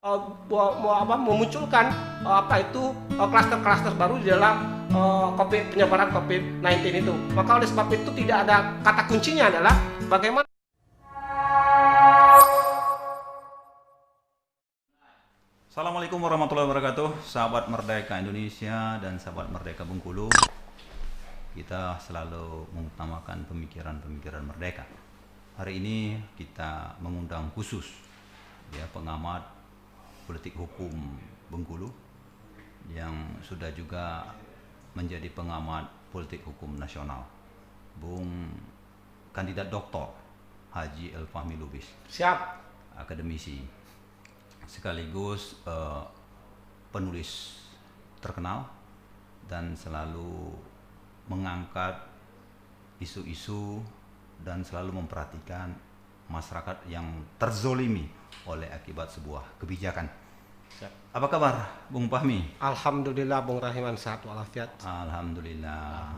memunculkan klaster-klaster baru di dalam penyebaran COVID-19 itu. Maka oleh sebab itu tidak ada kata kuncinya adalah bagaimana. Assalamualaikum warahmatullahi wabarakatuh, sahabat Merdeka Indonesia dan sahabat Merdeka Bengkulu. Kita selalu mengutamakan pemikiran-pemikiran merdeka. Hari ini kita mengundang khusus pengamat politik hukum Bengkulu yang sudah juga menjadi pengamat politik hukum nasional, Bung Kandidat Doktor Haji Elfahmi Lubis. Siap. Akademisi sekaligus penulis terkenal dan selalu mengangkat isu-isu dan selalu memperhatikan masyarakat yang terzolimi oleh akibat sebuah kebijakan. Siap. Apa kabar Bung Fahmi? Alhamdulillah Bung Rahiman, sehat walafiat. Alhamdulillah.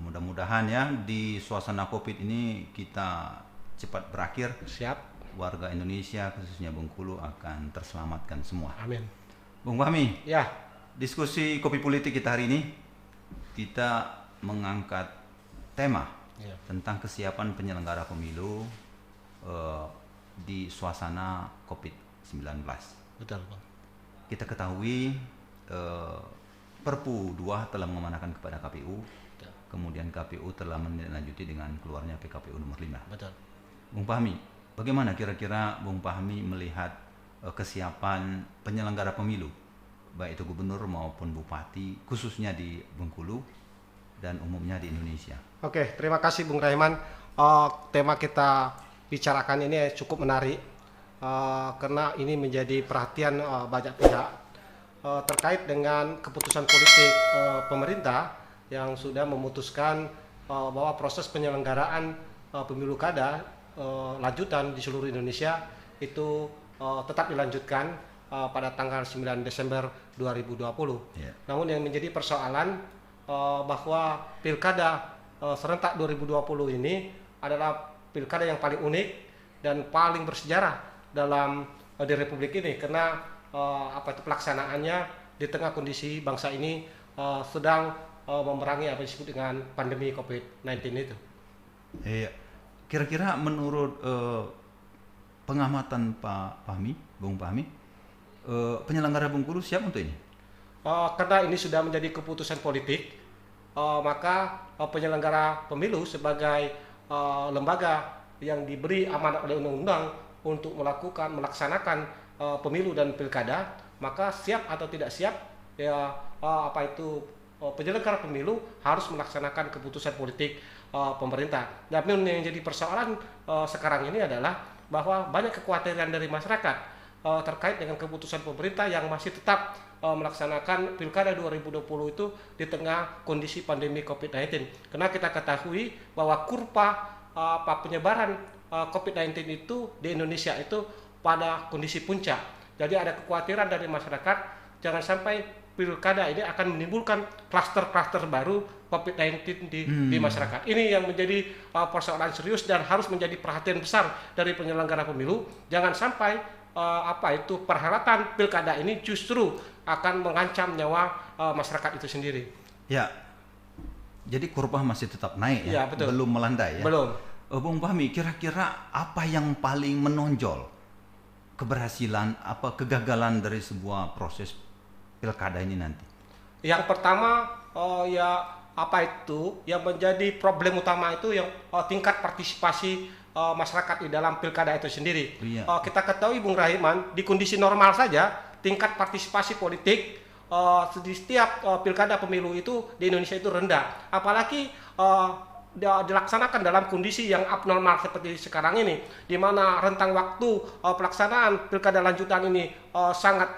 Mudah-mudahan ya di suasana Covid ini kita cepat berakhir. Siap. Warga Indonesia khususnya Bengkulu akan terselamatkan semua. Amin. Bung Fahmi, Ya. diskusi kopi politik kita hari ini kita mengangkat tema tentang kesiapan penyelenggara pemilu di suasana COVID-19. Betul, Bang. Kita ketahui Perpu 2 telah mengamanahkan kepada KPU. Betul. Kemudian KPU telah menindaklanjuti dengan keluarnya PKPU nomor 5. Betul. Bung Fahmi, bagaimana kira-kira Bung Fahmi melihat kesiapan penyelenggara pemilu, baik itu gubernur maupun bupati, khususnya di Bengkulu dan umumnya di Indonesia? Oke, terima kasih Bung Rahiman. Tema kita bicarakan ini cukup menarik karena ini menjadi perhatian banyak pihak terkait dengan keputusan politik pemerintah yang sudah memutuskan bahwa proses penyelenggaraan pemilu kada lanjutan di seluruh Indonesia itu tetap dilanjutkan pada tanggal 9 Desember 2020. Yeah. Namun yang menjadi persoalan bahwa pilkada serentak 2020 ini adalah pilkada yang paling unik dan paling bersejarah dalam di Republik ini karena pelaksanaannya di tengah kondisi bangsa ini sedang memerangi apa yang disebut dengan pandemi COVID-19 itu. Iya. Kira-kira menurut pengamatan Pak Fahmi, Bung Fahmi, penyelenggara Bengkulu siap untuk ini? Karena ini sudah menjadi keputusan politik, maka penyelenggara pemilu sebagai lembaga yang diberi amanat oleh undang-undang untuk melaksanakan pemilu dan pilkada, maka siap atau tidak siap penyelenggara pemilu harus melaksanakan keputusan politik pemerintah. Namun yang jadi persoalan sekarang ini adalah bahwa banyak kekhawatiran dari masyarakat terkait dengan keputusan pemerintah yang masih tetap melaksanakan pilkada 2020 itu di tengah kondisi pandemi COVID-19. Karena kita ketahui bahwa kurva penyebaran COVID-19 itu di Indonesia itu pada kondisi puncak. Jadi ada kekhawatiran dari masyarakat jangan sampai pilkada ini akan menimbulkan klaster-klaster baru COVID-19 di masyarakat. Ini yang menjadi persoalan serius dan harus menjadi perhatian besar dari penyelenggara pemilu. Jangan sampai perhelatan pilkada ini justru akan mengancam nyawa masyarakat itu sendiri. Ya, jadi kurva masih tetap naik ya, betul. Belum melandai ya. Belum. Bung Fahmi, kira-kira apa yang paling menonjol keberhasilan kegagalan dari sebuah proses pilkada ini nanti? Yang pertama yang menjadi problem utama itu yang tingkat partisipasi masyarakat di dalam pilkada itu sendiri. Iya. Kita ketahui Bung Rahiman, di kondisi normal saja tingkat partisipasi politik di setiap pilkada pemilu itu di Indonesia itu rendah. Apalagi dilaksanakan dalam kondisi yang abnormal seperti sekarang ini, di mana rentang waktu pelaksanaan pilkada lanjutan ini sangat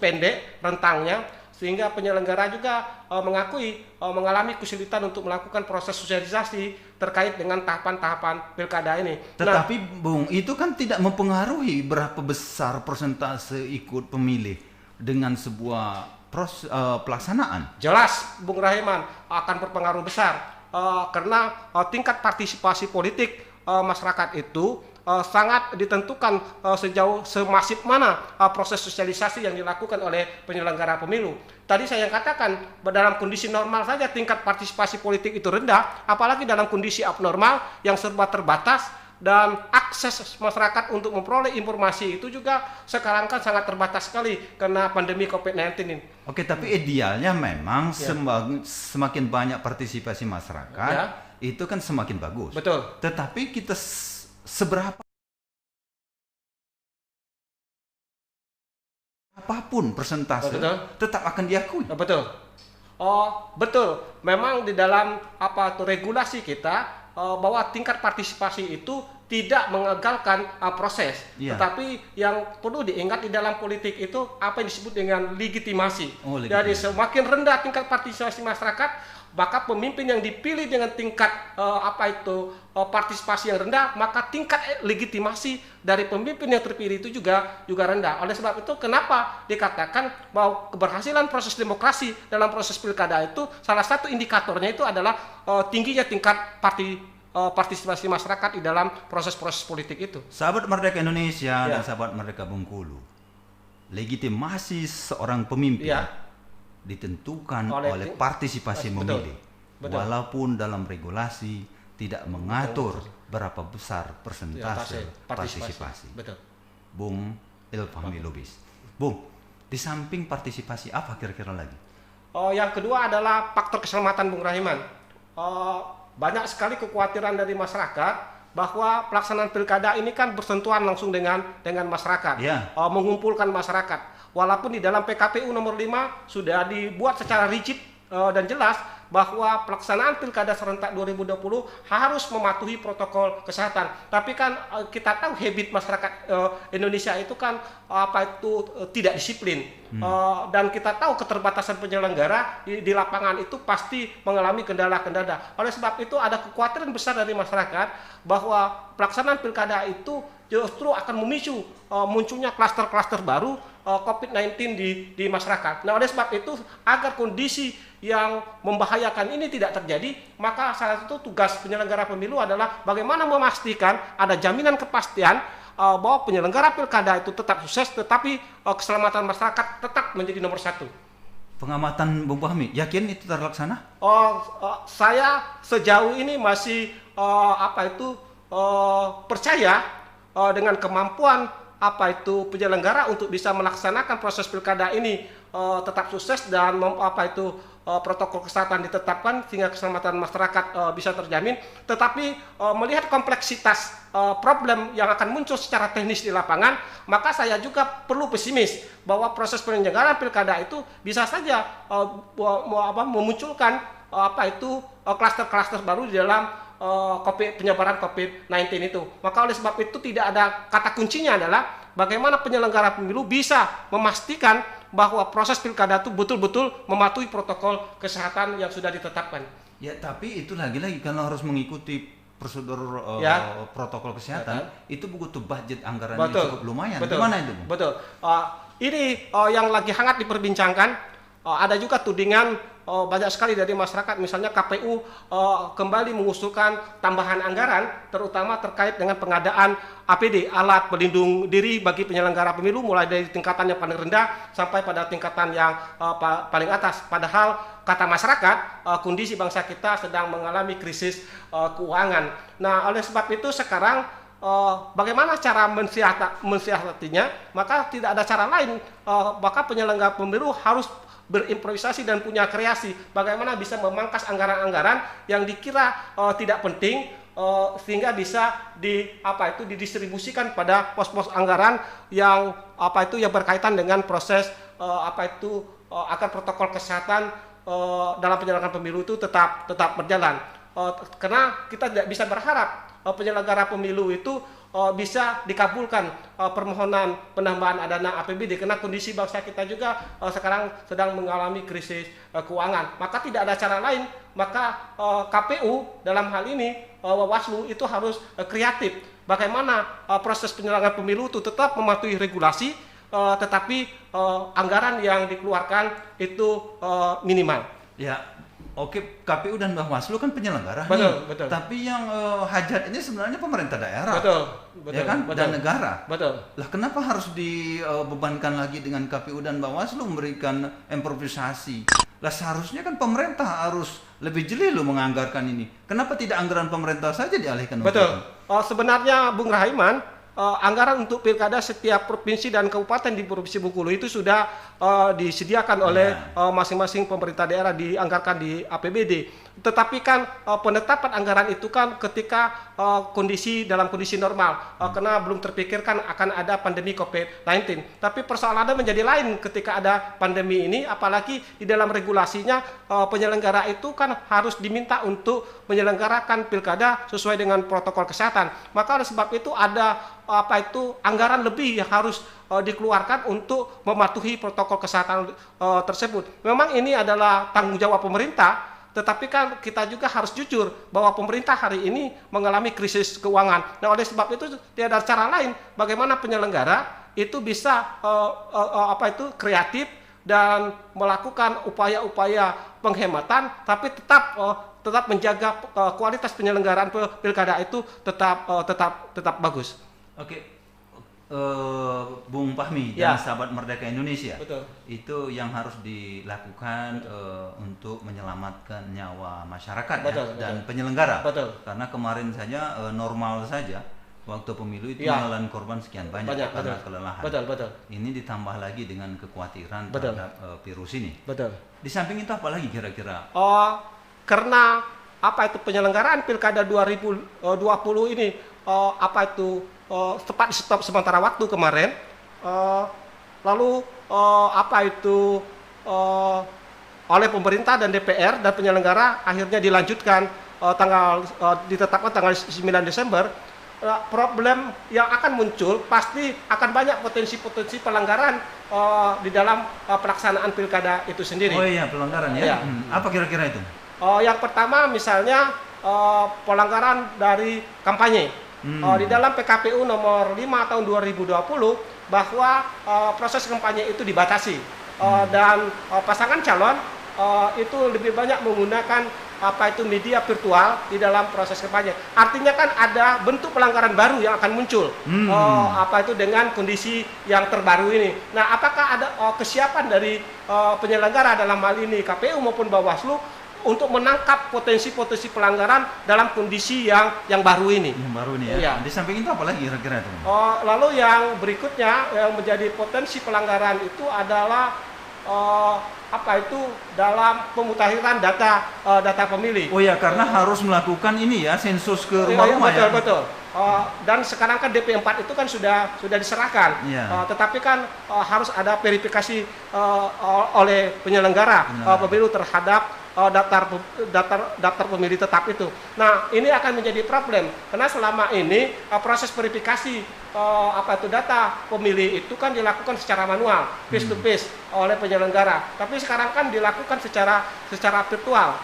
pendek rentangnya, sehingga penyelenggara juga mengalami kesulitan untuk melakukan proses sosialisasi terkait dengan tahapan-tahapan pilkada ini. Tetapi Bung, itu kan tidak mempengaruhi berapa besar persentase ikut pemilih dengan sebuah pelaksanaan. Jelas Bung Rahiman akan berpengaruh besar karena tingkat partisipasi politik masyarakat itu sangat ditentukan sejauh semasif mana proses sosialisasi yang dilakukan oleh penyelenggara pemilu. Tadi saya katakan dalam kondisi normal saja tingkat partisipasi politik itu rendah, apalagi dalam kondisi abnormal yang serba terbatas dan akses masyarakat untuk memperoleh informasi itu juga sekarang kan sangat terbatas sekali karena pandemi COVID-19 ini. Oke, tapi idealnya memang semakin banyak partisipasi masyarakat, itu kan semakin bagus. Betul. Tetapi kita seberapa apapun persentase tetap akan diakui. Betul. Betul. Memang di dalam regulasi kita bahwa tingkat partisipasi itu tidak mengagalkan proses. Tetapi yang perlu diingat di dalam politik itu apa yang disebut dengan legitimasi. Jadi semakin rendah tingkat partisipasi masyarakat, maka pemimpin yang dipilih dengan tingkat partisipasi yang rendah, maka tingkat legitimasi dari pemimpin yang terpilih itu juga rendah. Oleh sebab itu kenapa dikatakan bahwa keberhasilan proses demokrasi dalam proses pilkada itu salah satu indikatornya itu adalah tingginya tingkat partisipasi masyarakat di dalam proses-proses politik itu. Sahabat Merdeka Indonesia dan sahabat Merdeka Bengkulu, legitimasi seorang pemimpin ditentukan oleh partisipasi memilih. Walaupun dalam regulasi tidak mengatur berapa besar persentase partisipasi. Bung Ilfahmi Lubis. Bung, di samping partisipasi apa kira-kira lagi? Yang kedua adalah faktor keselamatan, Bung Rahiman. Banyak sekali kekhawatiran dari masyarakat bahwa pelaksanaan pilkada ini kan bersentuhan langsung dengan masyarakat, mengumpulkan masyarakat. Walaupun di dalam PKPU nomor 5 sudah dibuat secara rigid dan jelas bahwa pelaksanaan pilkada serentak 2020 harus mematuhi protokol kesehatan. Tapi kan kita tahu habit masyarakat Indonesia itu kan tidak disiplin. Dan kita tahu keterbatasan penyelenggara di lapangan itu pasti mengalami kendala-kendala. Oleh sebab itu ada kekhawatiran besar dari masyarakat bahwa pelaksanaan pilkada itu justru akan memicu munculnya klaster-klaster baru COVID-19 di masyarakat. Nah, oleh sebab itu agar kondisi yang membahayakan ini tidak terjadi, maka salah satu tugas penyelenggara pemilu adalah bagaimana memastikan ada jaminan kepastian bahwa penyelenggara pilkada itu tetap sukses, tetapi keselamatan masyarakat tetap menjadi nomor satu. Pengamatan Bung Fahmi, yakin itu terlaksana? Saya sejauh ini masih percaya dengan kemampuan penyelenggara untuk bisa melaksanakan proses pilkada ini tetap sukses dan protokol kesehatan ditetapkan sehingga keselamatan masyarakat bisa terjamin. Tetapi melihat kompleksitas problem yang akan muncul secara teknis di lapangan, maka saya juga perlu pesimis bahwa proses penyelenggaraan pilkada itu bisa saja memunculkan klaster-klaster baru di dalam penyebaran COVID-19 itu. Maka oleh sebab itu tidak ada kata kuncinya adalah bagaimana penyelenggara pemilu bisa memastikan bahwa proses pilkada itu betul-betul mematuhi protokol kesehatan yang sudah ditetapkan. Ya, tapi itu lagi-lagi kalau harus mengikuti prosedur protokol kesehatan, itu butuh budget anggaran yang cukup lumayan. Gimana itu? Betul. Ini yang lagi hangat diperbincangkan. Ada juga tudingan banyak sekali dari masyarakat, misalnya KPU kembali mengusulkan tambahan anggaran, terutama terkait dengan pengadaan APD, alat pelindung diri bagi penyelenggara pemilu, mulai dari tingkatan yang paling rendah sampai pada tingkatan yang paling atas. Padahal kata masyarakat, kondisi bangsa kita sedang mengalami krisis keuangan. Nah, oleh sebab itu sekarang bagaimana cara mensiasatinya? Maka tidak ada cara lain, maka penyelenggara pemilu harus berimprovisasi dan punya kreasi bagaimana bisa memangkas anggaran-anggaran yang dikira tidak penting sehingga bisa didistribusikan pada pos-pos anggaran yang yang berkaitan dengan proses agar protokol kesehatan dalam penyelenggaraan pemilu itu tetap berjalan. Karena kita tidak bisa berharap penyelenggara pemilu itu bisa dikabulkan permohonan penambahan dana APBD karena kondisi bangsa kita juga sekarang sedang mengalami krisis keuangan. Maka tidak ada cara lain, maka KPU dalam hal ini Bawaslu itu harus kreatif. Bagaimana proses penyelenggaraan pemilu itu tetap mematuhi regulasi, tetapi anggaran yang dikeluarkan itu minimal. Ya, Oke, KPU dan Bawaslu kan penyelenggara Betul, nih. betul. Tapi yang hajat ini sebenarnya pemerintah daerah. Betul, betul, Ya kan? betul. Dan negara. Betul. Lah kenapa harus dibebankan lagi dengan KPU dan Bawaslu memberikan improvisasi? Lah seharusnya kan pemerintah harus lebih jeli loh menganggarkan ini. Kenapa tidak anggaran pemerintah saja dialihkan untuk Betul. itu? Sebenarnya Bung Rahaiman, anggaran untuk pilkada setiap provinsi dan kabupaten di Provinsi Bengkulu itu sudah disediakan oleh masing-masing pemerintah daerah, dianggarkan di APBD. Tetapi kan penetapan anggaran itu kan ketika dalam kondisi normal, karena belum terpikirkan akan ada pandemi COVID-19. Tapi persoalannya menjadi lain ketika ada pandemi ini, apalagi di dalam regulasinya penyelenggara itu kan harus diminta untuk menyelenggarakan pilkada sesuai dengan protokol kesehatan. Maka oleh sebab itu ada anggaran lebih yang harus dikeluarkan untuk mematuhi protokol kesehatan tersebut. Memang ini adalah tanggung jawab pemerintah, tetapi kan kita juga harus jujur bahwa pemerintah hari ini mengalami krisis keuangan. Nah, oleh sebab itu tidak ada cara lain bagaimana penyelenggara itu bisa kreatif dan melakukan upaya-upaya penghematan, tapi tetap menjaga kualitas penyelenggaraan pilkada itu tetap bagus. Oke. Bung Fahmi Ya. dan sahabat Merdeka Indonesia, Betul. itu yang harus dilakukan untuk menyelamatkan nyawa masyarakat Betul, dan betul. penyelenggara. Betul. Karena kemarin saja normal saja waktu pemilu itu Ya. menelan korban sekian banyak karena betul. kelelahan. Betul. Ini ditambah lagi dengan kekhawatiran Betul. terhadap virus ini. Betul. Di samping itu apa lagi kira-kira? Karena penyelenggaraan pilkada 2020 ini tepat di stop sementara waktu kemarin, lalu oleh pemerintah dan DPR dan penyelenggara akhirnya dilanjutkan ditetapkan tanggal 9 Desember. Problem yang akan muncul pasti akan banyak potensi pelanggaran di dalam pelaksanaan pilkada itu sendiri. Oh iya, pelanggaran ya. Iya. Apa kira-kira itu? Yang pertama misalnya pelanggaran dari kampanye. Di dalam PKPU nomor 5 tahun 2020 bahwa proses kampanye itu dibatasi dan pasangan calon itu lebih banyak menggunakan media virtual di dalam proses kampanye. Artinya kan ada bentuk pelanggaran baru yang akan muncul dengan kondisi yang terbaru ini. Nah, apakah ada kesiapan dari penyelenggara dalam hal ini KPU maupun Bawaslu untuk menangkap potensi-potensi pelanggaran dalam kondisi yang baru ini. Yang baru ini ya. Iya. Di samping itu apa lagi kira-kira itu? Lalu yang berikutnya yang menjadi potensi pelanggaran itu adalah dalam pemutahiran data pemilih. Oh ya, karena harus melakukan ini ya, sensus ke rumah-rumah ya. Betul. Dan sekarang kan DP4 itu kan sudah diserahkan. Iya. Tetapi kan harus ada verifikasi oleh penyelenggara pemilu terhadap daftar pemilih tetap itu. Nah, ini akan menjadi problem karena selama ini proses verifikasi data pemilih itu kan dilakukan secara manual, face to face oleh penyelenggara. Tapi sekarang kan dilakukan secara virtual,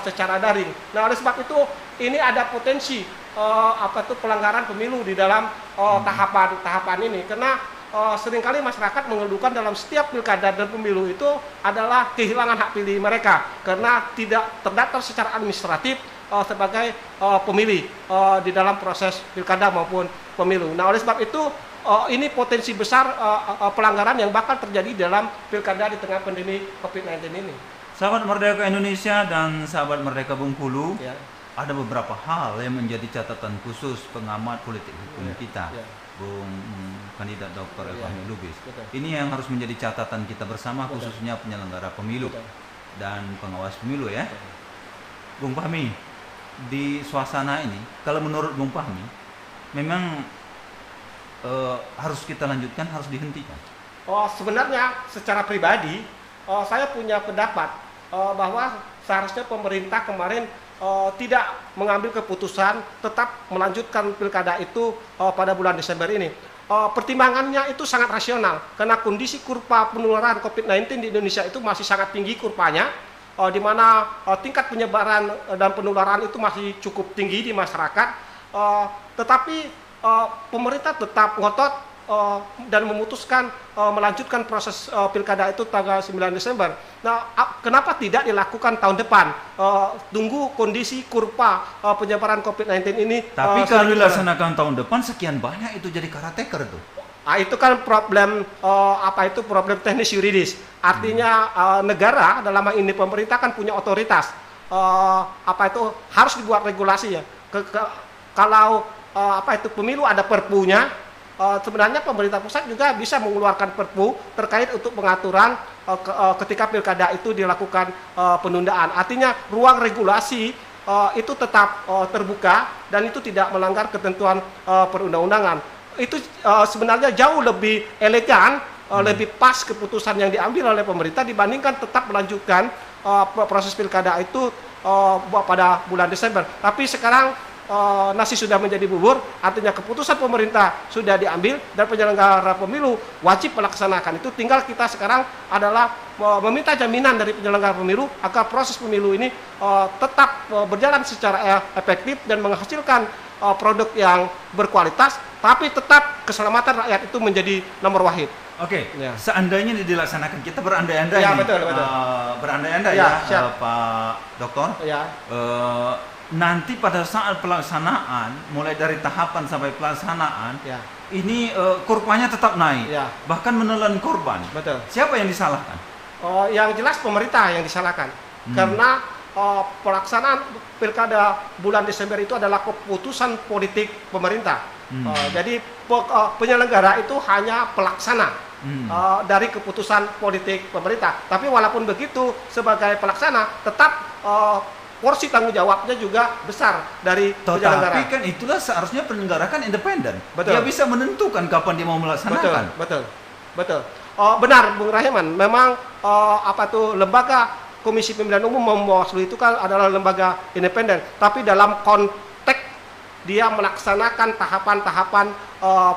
secara daring. Nah, oleh sebab itu ini ada potensi pelanggaran pemilu di dalam tahapan ini karena seringkali masyarakat mengeluhkan dalam setiap pilkada dan pemilu itu adalah kehilangan hak pilih mereka karena tidak terdaftar secara administratif sebagai pemilih di dalam proses pilkada maupun pemilu. Nah, oleh sebab itu ini potensi besar pelanggaran yang bakal terjadi dalam pilkada di tengah pandemi COVID-19 ini. Sahabat Merdeka Indonesia dan sahabat Merdeka Bengkulu, Ya. ada beberapa hal yang menjadi catatan khusus pengamat politik hukum kita. Ya. Bung Kandidat Dr. Ya. Fahmi Lubis. Betul. Ini yang harus menjadi catatan kita bersama, Betul. khususnya penyelenggara pemilu Betul. dan pengawas pemilu ya. Bung Fahmi, di suasana ini, kalau menurut Bung Fahmi, memang harus kita lanjutkan, harus dihentikan. Sebenarnya secara pribadi saya punya pendapat bahwa seharusnya pemerintah kemarin tidak mengambil keputusan tetap melanjutkan pilkada itu pada bulan Desember ini. Pertimbangannya itu sangat rasional karena kondisi kurva penularan COVID-19 di Indonesia itu masih sangat tinggi kurvanya, di mana tingkat penyebaran dan penularan itu masih cukup tinggi di masyarakat. Tetapi pemerintah tetap ngotot dan memutuskan melanjutkan proses pilkada itu tanggal 9 Desember. Nah, kenapa tidak dilakukan tahun depan? Tunggu kondisi kurva penyebaran COVID-19 ini. Tapi kalau dilaksanakan tahun depan sekian banyak itu jadi caretaker tuh. Itu kan problem problem teknis yuridis. Artinya negara dalam hal ini pemerintah kan punya otoritas. Harus dibuat regulasi ya. Kalau pemilu ada perpunya, sebenarnya pemerintah pusat juga bisa mengeluarkan perpu terkait untuk pengaturan ketika pilkada itu dilakukan penundaan. Artinya ruang regulasi itu tetap terbuka dan itu tidak melanggar ketentuan perundang-undangan. Itu sebenarnya jauh lebih elegan, lebih pas keputusan yang diambil oleh pemerintah dibandingkan tetap melanjutkan proses pilkada itu pada bulan Desember. Tapi sekarang nasi sudah menjadi bubur, artinya keputusan pemerintah sudah diambil dan penyelenggara pemilu wajib melaksanakan itu. Tinggal kita sekarang adalah meminta jaminan dari penyelenggara pemilu agar proses pemilu ini tetap berjalan secara efektif dan menghasilkan produk yang berkualitas, tapi tetap keselamatan rakyat itu menjadi nomor wahid. Oke, Ya. seandainya ini dilaksanakan, kita berandai-andai Ya, nih, betul. berandai-andai Ya, ya, siap. Pak Dokter. Ya, Nanti pada saat pelaksanaan, mulai dari tahapan sampai pelaksanaan, ya, ini kurvanya tetap naik, ya, bahkan menelan korban. betul. Siapa yang disalahkan? Yang jelas pemerintah yang disalahkan, karena pelaksanaan pilkada bulan Desember itu adalah keputusan politik pemerintah. Jadi penyelenggara itu hanya pelaksana dari keputusan politik pemerintah. Tapi walaupun begitu, sebagai pelaksana tetap porsi tanggung jawabnya juga besar dari penyelenggara. Tetapi kan itulah seharusnya penyelenggara kan independen. Betul. Dia bisa menentukan kapan dia mau melaksanakan. Betul. Benar, Bung Rahiman. Memang lembaga Komisi Pemilihan Umum Bawaslu itu kan adalah lembaga independen. Tapi dalam konteks dia melaksanakan tahapan-tahapan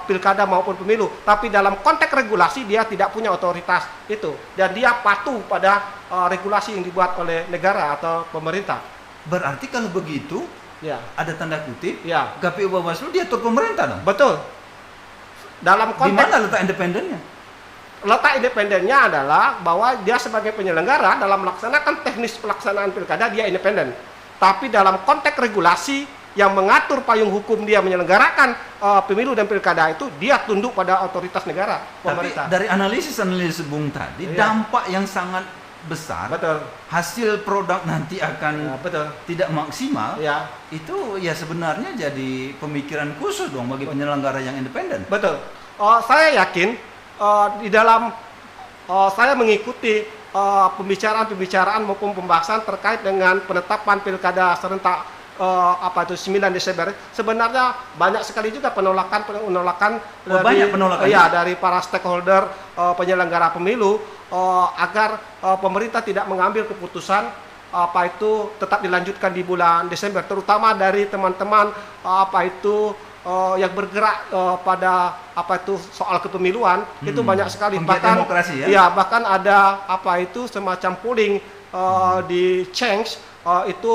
pilkada maupun pemilu. Tapi dalam konteks regulasi dia tidak punya otoritas itu. Dan dia patuh pada regulasi yang dibuat oleh negara atau pemerintah. Berarti kalau begitu, Ya, ada tanda kutip, ya, KPU Bawaslu diatur pemerintah dong. betul. Dalam Di konteks mana letak independennya? letak independennya adalah bahwa dia sebagai penyelenggara dalam melaksanakan teknis pelaksanaan pilkada dia independen. Tapi dalam konteks regulasi yang mengatur payung hukum dia menyelenggarakan pemilu dan pilkada itu dia tunduk pada otoritas negara, pemerintah. Tapi dari analisis Bung tadi, Iya. dampak yang sangat besar, Betul. hasil produk nanti akan Ya, betul. tidak maksimal, Ya, itu ya sebenarnya jadi pemikiran khusus dong bagi penyelenggara yang independen. betul. Saya yakin di dalam saya mengikuti pembicaraan maupun pembahasan terkait dengan penetapan pilkada serentak 9 Desember. Sebenarnya banyak sekali juga penolakan banyak penolakan. dari para stakeholder penyelenggara pemilu agar pemerintah tidak mengambil keputusan tetap dilanjutkan di bulan Desember, terutama dari teman-teman yang bergerak pada soal kepemiluan. Itu banyak sekali, Penggiat demokrasi ya? Ya, bahkan ada semacam polling di Change itu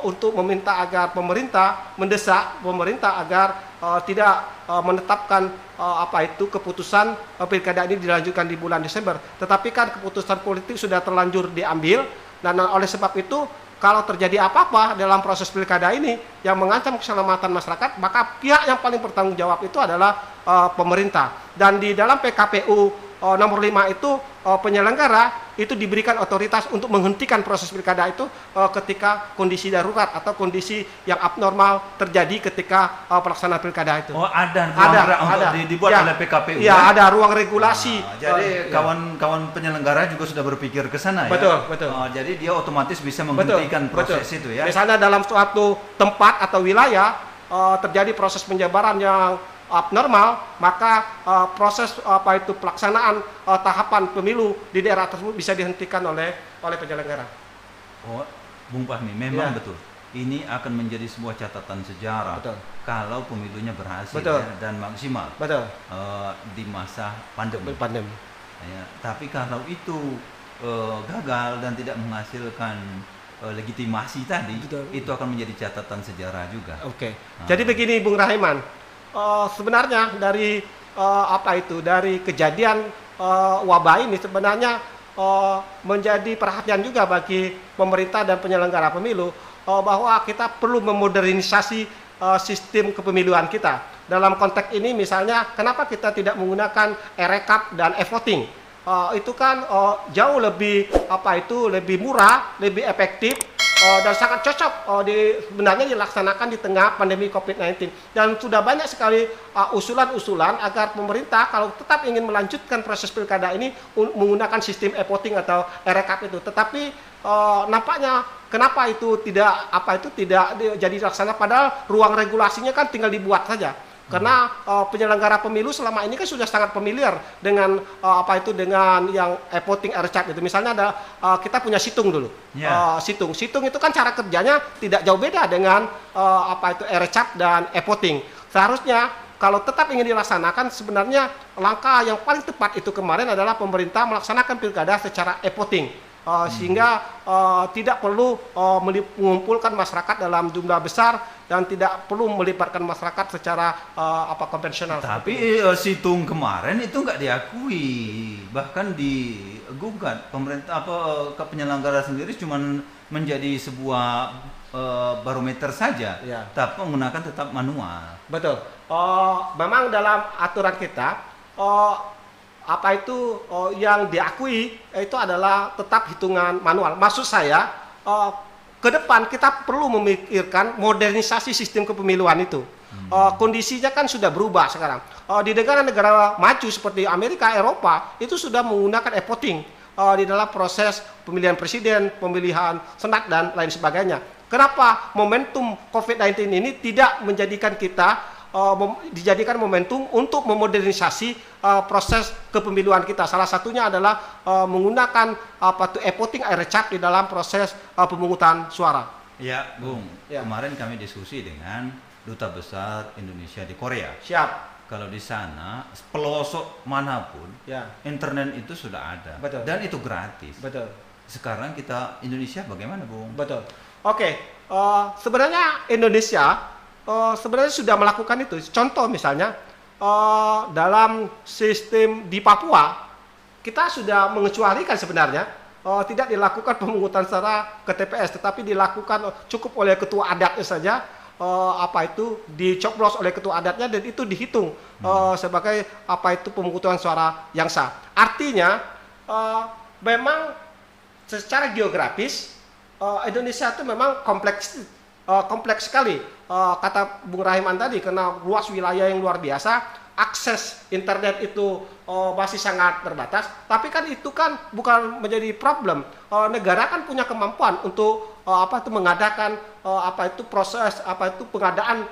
untuk meminta agar mendesak pemerintah agar tidak menetapkan keputusan pilkada ini dilanjutkan di bulan Desember. Tetapi kan keputusan politik sudah terlanjur diambil, dan oleh sebab itu kalau terjadi apa-apa dalam proses pilkada ini yang mengancam keselamatan masyarakat, maka pihak yang paling bertanggung jawab itu adalah pemerintah. Dan di dalam PKPU nomor 5 itu penyelenggara itu diberikan otoritas untuk menghentikan proses pilkada itu ketika kondisi darurat atau kondisi yang abnormal terjadi ketika pelaksanaan pilkada itu. Oh, ada ruang untuk dibuat oleh PKPU. Ya, ada ruang regulasi. Jadi kawan-kawan penyelenggara juga sudah berpikir ke sana ya. Betul. Jadi dia otomatis bisa menghentikan proses itu ya. Misalnya dalam suatu tempat atau wilayah terjadi proses penjabaran yang abnormal, maka proses pelaksanaan tahapan pemilu di daerah tersebut bisa dihentikan oleh penyelenggara. Oh, Bung Fahmi, memang Ya. betul. Ini akan menjadi sebuah catatan sejarah Betul. kalau pemilunya berhasil Betul. ya, dan maksimal Betul. di masa pandemi. Pandemi. Ya, tapi kalau itu gagal dan tidak menghasilkan legitimasi tadi, Betul. itu akan menjadi catatan sejarah juga. Oke. Jadi begini, Bung Rahiman. Sebenarnya dari dari kejadian wabah ini sebenarnya menjadi perhatian juga bagi pemerintah dan penyelenggara pemilu bahwa kita perlu memodernisasi sistem kepemiluan kita. Dalam konteks ini misalnya kenapa kita tidak menggunakan e-rekap dan e-voting? Itu kan jauh lebih lebih murah, lebih efektif dan sangat cocok sebenarnya dilaksanakan di tengah pandemi COVID-19. Dan sudah banyak sekali usulan-usulan agar pemerintah kalau tetap ingin melanjutkan proses pilkada ini menggunakan sistem e-voting atau e-rekap itu. Tetapi nampaknya kenapa itu tidak jadi dilaksanakan, padahal ruang regulasinya kan tinggal dibuat saja. Karena penyelenggara pemilu selama ini kan sudah sangat familiar dengan dengan yang e-voting, e-recap itu. Misalnya ada kita punya situng dulu. Situng itu kan cara kerjanya tidak jauh beda dengan e-recap dan e-voting. Seharusnya kalau tetap ingin dilaksanakan, sebenarnya langkah yang paling tepat itu kemarin adalah pemerintah melaksanakan pilkada secara e-voting. Sehingga tidak perlu mengumpulkan masyarakat dalam jumlah besar dan tidak perlu melibatkan masyarakat secara konvensional. Tapi situng kemarin itu nggak diakui, bahkan digugat pemerintah ke penyelenggara sendiri cuma menjadi sebuah barometer saja, tapi menggunakan tetap manual. Betul. Memang dalam aturan kita yang diakui itu adalah tetap hitungan manual. Maksud saya ke depan kita perlu memikirkan modernisasi sistem kepemiluan itu. Kondisinya kan sudah berubah sekarang. Di negara-negara maju seperti Amerika, Eropa itu sudah menggunakan e-voting di dalam proses pemilihan presiden, pemilihan senat dan lain sebagainya. Kenapa momentum COVID-19 ini tidak menjadikan kita dijadikan momentum untuk memodernisasi proses kepemiluan kita? Salah satunya adalah menggunakan e-voting, e-recap di dalam proses pemungutan suara. Ya, Bung. Kemarin kami diskusi dengan Duta Besar Indonesia di Korea. Siap. Kalau di sana pelosok manapun, internet itu sudah ada. Betul. Dan itu gratis. Betul. Sekarang kita Indonesia bagaimana, Bung? Betul. Oke. Sebenarnya Indonesia sebenarnya sudah melakukan itu. Contoh misalnya dalam sistem di Papua kita sudah mengecualikan sebenarnya tidak dilakukan pemungutan secara ke TPS, tetapi dilakukan cukup oleh ketua adatnya saja. Dicoblos oleh ketua adatnya dan itu dihitung sebagai pemungutan suara yang sah. Artinya memang secara geografis Indonesia itu memang kompleks sekali. Kata Bung Rahiman tadi, karena luas wilayah yang luar biasa, akses internet itu masih sangat terbatas. Tapi kan itu kan bukan menjadi problem. Negara kan punya kemampuan untuk mengadakan proses pengadaan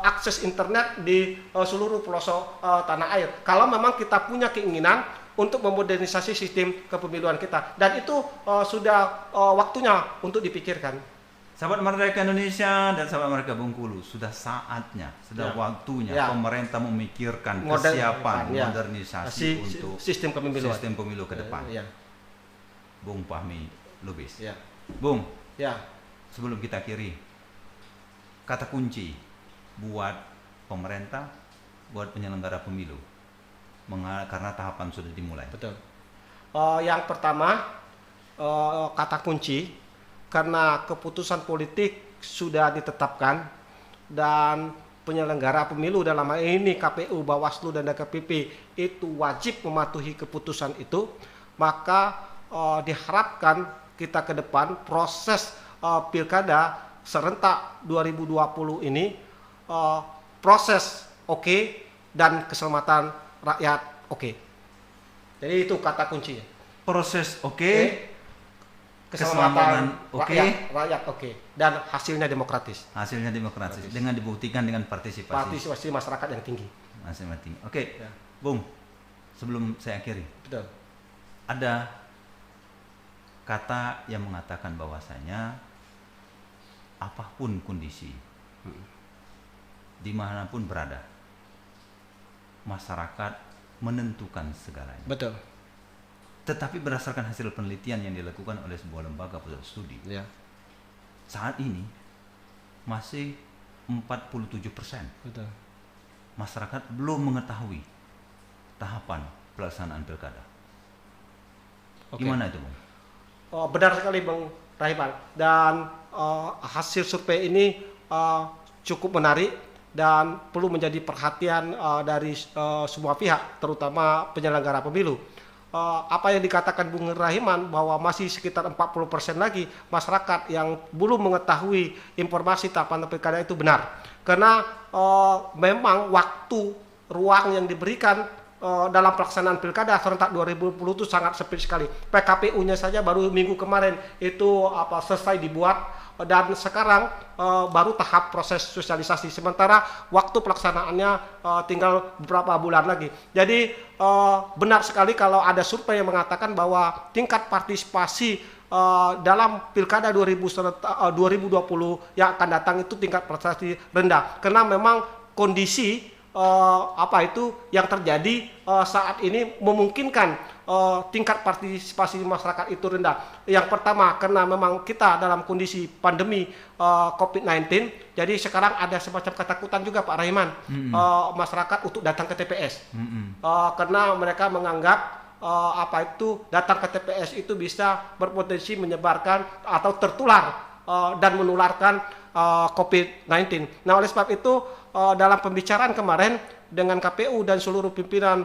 akses internet di seluruh pelosok tanah air. Kalau memang kita punya keinginan untuk memodernisasi sistem kepemiluan kita, dan itu sudah waktunya untuk dipikirkan. Sahabat Merdeka Indonesia dan sahabat Merdeka Bengkulu, sudah saatnya, sudah waktunya pemerintah memikirkan kesiapan modernisasi untuk sistem pemilu ke depan. Bung Fahmi Lubis. Bung, sebelum kita akhiri, kata kunci buat pemerintah, buat penyelenggara pemilu, karena tahapan sudah dimulai. Betul. Yang pertama, kata kunci, karena keputusan politik sudah ditetapkan dan penyelenggara pemilu dalam hal ini KPU, Bawaslu dan DKPP itu wajib mematuhi keputusan itu, maka diharapkan kita ke depan proses pilkada serentak 2020 ini proses oke dan keselamatan rakyat oke. Jadi itu kata kuncinya. Proses oke. Keselamatan rakyat oke, dan hasilnya demokratis. Dengan dibuktikan dengan partisipasi masyarakat yang tinggi. Oke. Bung, sebelum saya akhiri, ada kata yang mengatakan bahwasanya apapun kondisi, dimanapun berada, masyarakat menentukan segalanya. Betul. Tetapi berdasarkan hasil penelitian yang dilakukan oleh sebuah lembaga pusat studi, saat ini masih 47% masyarakat belum mengetahui tahapan pelaksanaan pilkada. Oke. Gimana itu, Bung? Benar sekali Bang Rahiman, dan hasil survei ini cukup menarik dan perlu menjadi perhatian dari semua pihak, terutama penyelenggara pemilu. Apa yang dikatakan Bung Rahiman bahwa masih sekitar 40% lagi masyarakat yang belum mengetahui informasi tahapan pilkada itu benar, karena memang waktu ruang yang diberikan dalam pelaksanaan pilkada serentak 2020 itu sangat sempit sekali. PKPU-nya saja baru minggu kemarin itu selesai dibuat, dan sekarang baru tahap proses sosialisasi, sementara waktu pelaksanaannya tinggal beberapa bulan lagi. Jadi benar sekali kalau ada survei yang mengatakan bahwa tingkat partisipasi dalam pilkada 2020 yang akan datang itu tingkat partisipasi rendah, karena memang kondisi yang terjadi saat ini memungkinkan tingkat partisipasi masyarakat itu rendah. Yang pertama, karena memang kita dalam kondisi pandemi COVID-19, jadi sekarang ada semacam ketakutan juga Pak Rahiman, masyarakat untuk datang ke TPS, karena mereka menganggap datang ke TPS itu bisa berpotensi menyebarkan atau tertular dan menularkan COVID-19. Nah, oleh sebab itu dalam pembicaraan kemarin dengan KPU dan seluruh pimpinan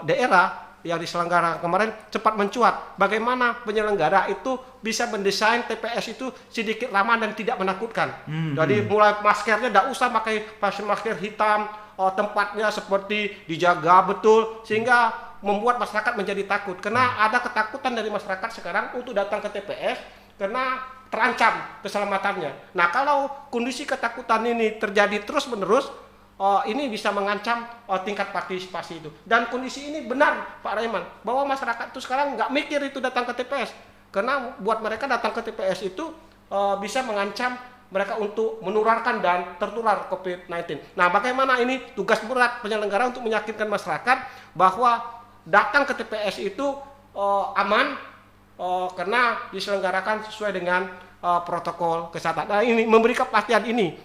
daerah yang diselenggarakan kemarin, cepat mencuat bagaimana penyelenggara itu bisa mendesain TPS itu sedikit ramah dan tidak menakutkan. Jadi mulai maskernya tidak usah pakai masker hitam, tempatnya seperti dijaga betul, sehingga membuat masyarakat menjadi takut, karena ada ketakutan dari masyarakat sekarang untuk datang ke TPS karena terancam keselamatannya. Nah, kalau kondisi ketakutan ini terjadi terus-menerus, ini bisa mengancam tingkat partisipasi itu. Dan kondisi ini benar Pak Rahiman, bahwa masyarakat itu sekarang nggak mikir itu datang ke TPS, karena buat mereka datang ke TPS itu bisa mengancam mereka untuk menularkan dan tertular COVID-19. Nah, bagaimana ini tugas berat penyelenggara untuk meyakinkan masyarakat bahwa datang ke TPS itu aman, karena diselenggarakan sesuai dengan protokol kesehatan. Nah, ini memberi kepastian ini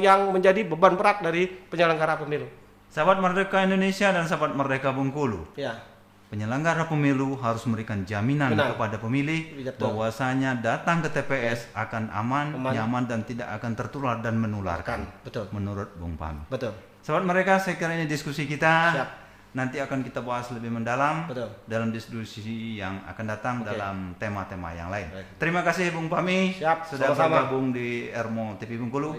yang menjadi beban berat dari penyelenggara pemilu. Sahabat Merdeka Indonesia dan sahabat Merdeka Bengkulu, Ya, penyelenggara pemilu harus memberikan jaminan benar kepada pemilih bahwasanya datang ke TPS akan aman, nyaman, dan tidak akan tertular dan menularkan. Betul. Menurut Bung Pahmi. Betul. Sahabat mereka, saya kira ini diskusi kita. Siap. Nanti akan kita bahas lebih mendalam dalam diskusi yang akan datang dalam tema-tema yang lain. Baik. Terima kasih Bung Pahmi sudah bergabung di Ermo TV Bengkulu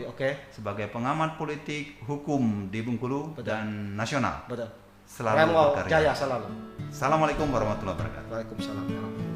sebagai pengamat politik hukum di Bengkulu dan nasional. Betul. Selalu berkarya. Jaya selalu. Assalamualaikum warahmatullahi wabarakatuh. Waalaikumsalam.